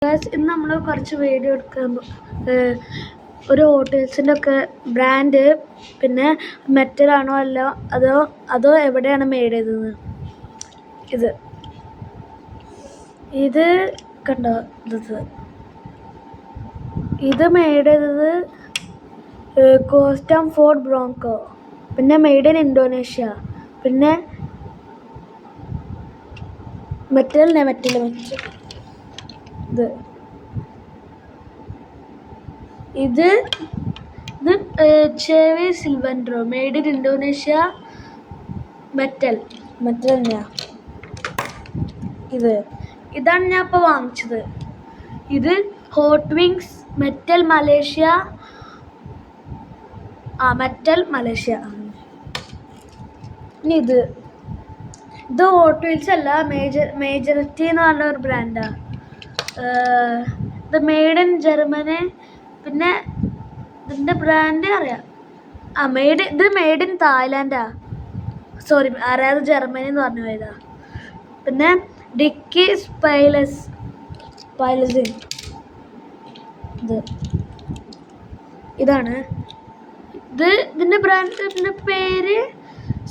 ഇന്ന് നമ്മൾ കുറച്ച് വീഡിയോ എടുക്കാൻ ഒരു ഹോട്ടൽസിൻ്റെ ഒക്കെ ബ്രാൻഡ്, പിന്നെ മെറ്റലാണോ അല്ല അതോ എവിടെയാണ് മെയ്ഡ് ചെയ്തത്. ഇത് കണ്ടോ, ഇത് മെയ്ഡ് ചെയ്തത് കോസ്റ്റം ഫോർട്ട് ബ്രോങ്കോ, പിന്നെ മെയ്ഡ് ഇൻ ഇന്തോനേഷ്യ, പിന്നെ മെറ്റൽ ഇത് ചെവി സിൽവൻഡ്രോ, മെയ്ഡ് ഇൻ ഇന്തോനേഷ്യ, മെറ്റൽ തന്നെയാ. ഇതാണ് ഞാൻ ഇപ്പോൾ വാങ്ങിച്ചത്. ഇത് ഹോട്ട് വിങ്സ് മെറ്റൽ മലേഷ്യ. ഇനി ഇത് ഹോട്ട് വീൽസ് അല്ല, മേജറിറ്റി എന്ന് പറഞ്ഞ ഒരു ബ്രാൻഡാണ്. ഇത് മെയ്ഡ് ഇൻ ജർമ്മനി. പിന്നെ ഇതിൻ്റെ ബ്രാൻഡ് അറിയാം. ഇത് മെയ്ഡ് ഇൻ തായ്ലാൻഡാ. സോറി, അറിയാതെ ജർമ്മനി എന്ന് പറഞ്ഞു പോയതാ. പിന്നെ ഡിക്കി പൈലസിൻ, ഇതാണ്. ഇതിൻ്റെ ബ്രാൻഡിൻ്റെ പേര്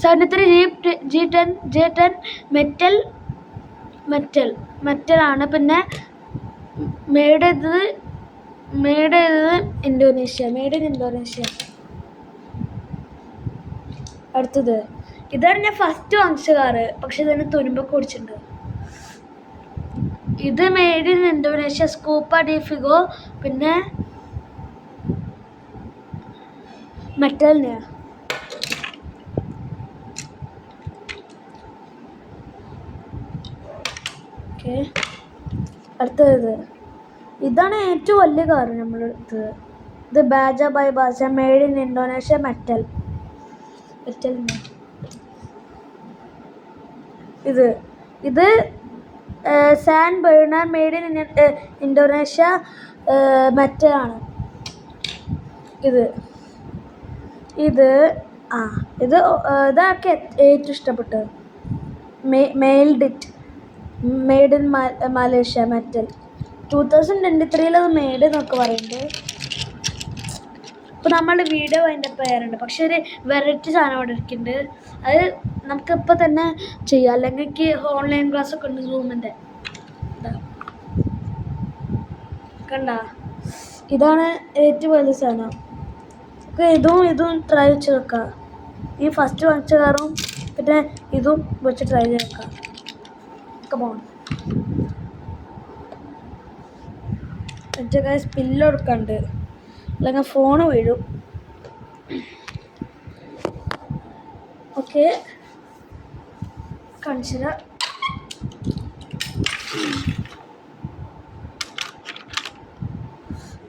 73 G10 മെറ്റലാണ്. പിന്നെ മെയ്ഡ് ചെയ്തത് ഇന്തോനേഷ്യ, മെയ്ഡ് ഇൻ ഇന്തോനേഷ്യ. അടുത്തത് ഇതാണ് ഞാൻ ഫസ്റ്റ് വാങ്ങിച്ച കാറ്, പക്ഷെ ഇതിന് തുരുമ്പൊക്കെ കുടിച്ചിട്ടുണ്ട്. ഇത് മെയ്ഡ് ഇൻ ഇന്തോനേഷ്യ, സ്കൂപ്പ ഡി ഫിഗോ, പിന്നെ മെറ്റലിനെയാണ്. അടുത്തത് ഇതാണ് ഏറ്റവും വലിയ കാറ് നമ്മളെടുത്തത്. ഇത് Baja by Baja, made in Indonesia, metal. ഇത് സാൻ ബെർണർ, മെയ്ഡ് ഇൻ ഇന്തോനേഷ്യ, മെറ്റലാണ്. ഇതൊക്കെ ഏറ്റവും ഇഷ്ടപ്പെട്ടത്. Made in Malaysia, metal. 2023 അത് മെയ്ഡ് എന്നൊക്കെ പറയുന്നുണ്ട്. ഇപ്പോൾ നമ്മൾ വീഡിയോ വൈൻഡപ്പ് ചെയ്യാറുണ്ട്, പക്ഷെ ഒരു വെറൈറ്റി സാധനം അവിടെ ഇരിക്കുന്നുണ്ട്. അത് നമുക്കിപ്പോൾ തന്നെ ചെയ്യാം, അല്ലെങ്കിൽ എനിക്ക് ഓൺലൈൻ ക്ലാസ്സൊക്കെ ഉണ്ട് സൂമിൻ്റെ. കണ്ട, ഇതാണ് ഏറ്റവും വലിയ സാധനം. ഇതും ട്രൈ വെച്ച് വെക്കാം. ഈ ഫസ്റ്റ് വാങ്ങിച്ച കാറും പിന്നെ ഇതും വെച്ച് ട്രൈ ചെയ്ത് വെക്കാം. സ്പില്ല് കൊടുക്കാണ്ട്, അല്ലെങ്കിൽ ഫോണ് വീഴും. ഓക്കെ, കാണിച്ചില്ല.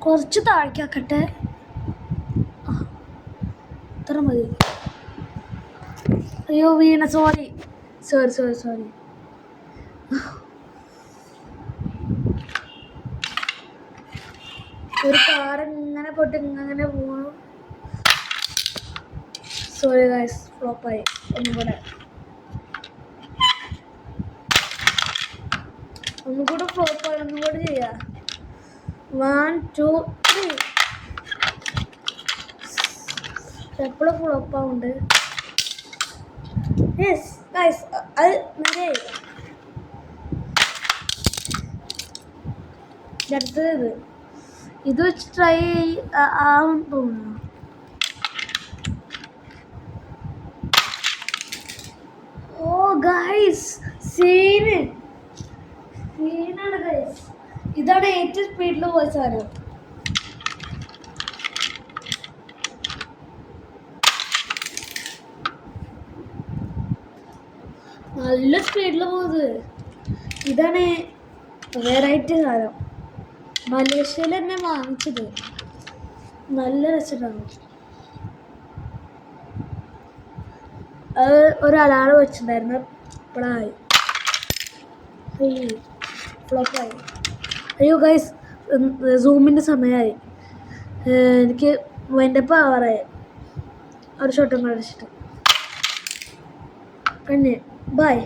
കുറച്ച് താഴേക്കാക്കട്ടെ. ഇത്ര മതി. അയ്യോ വീണ, സോറി. ഒരു കാർ ഇങ്ങനെ പോയിട്ട് ഇങ്ങനെ പോകണു. സോറി ഗൈസ്, ഫ്ലോപ്പായി. ഒന്നും കൂടെ ഫ്ലോപ്പായി. ഒന്നും കൂടെ ചെയ്യാം. 1 2 3. എപ്പോഴും ഫ്ലോപ്പാവുണ്ട്. യെസ് ഗൈസ്, അത് നേരെ. അടുത്തത് ഇത് വെച്ച് ട്രൈ ആവും തോന്നുന്നു. ഓ ഗൈസ്, സീനാണ് ഗൈസ്. ഇതാണ് ഏറ്റവും സ്പീഡിൽ പോയ സാധനം. നല്ല സ്പീഡിൽ പോകുന്നത്. ഇതാണ് വെറൈറ്റി സാധനം. മലേഷ്യയിൽ തന്നെ വാങ്ങിച്ചത്. നല്ല രസമാണ്. അത് ഒരു അലാറം വെച്ചിട്ടുണ്ടായിരുന്നു, ഇപ്പോഴായി ഫ്ലോപ്പായി. അയ്യോ ഗൈസ്, സൂമിൻ്റെ സമയമായി. എനിക്ക് വൈൻഡപ്പ് ആവാറായി. ഒരു ഷോട്ടും കളിച്ചിട്ട് പിന്നെ ബൈ.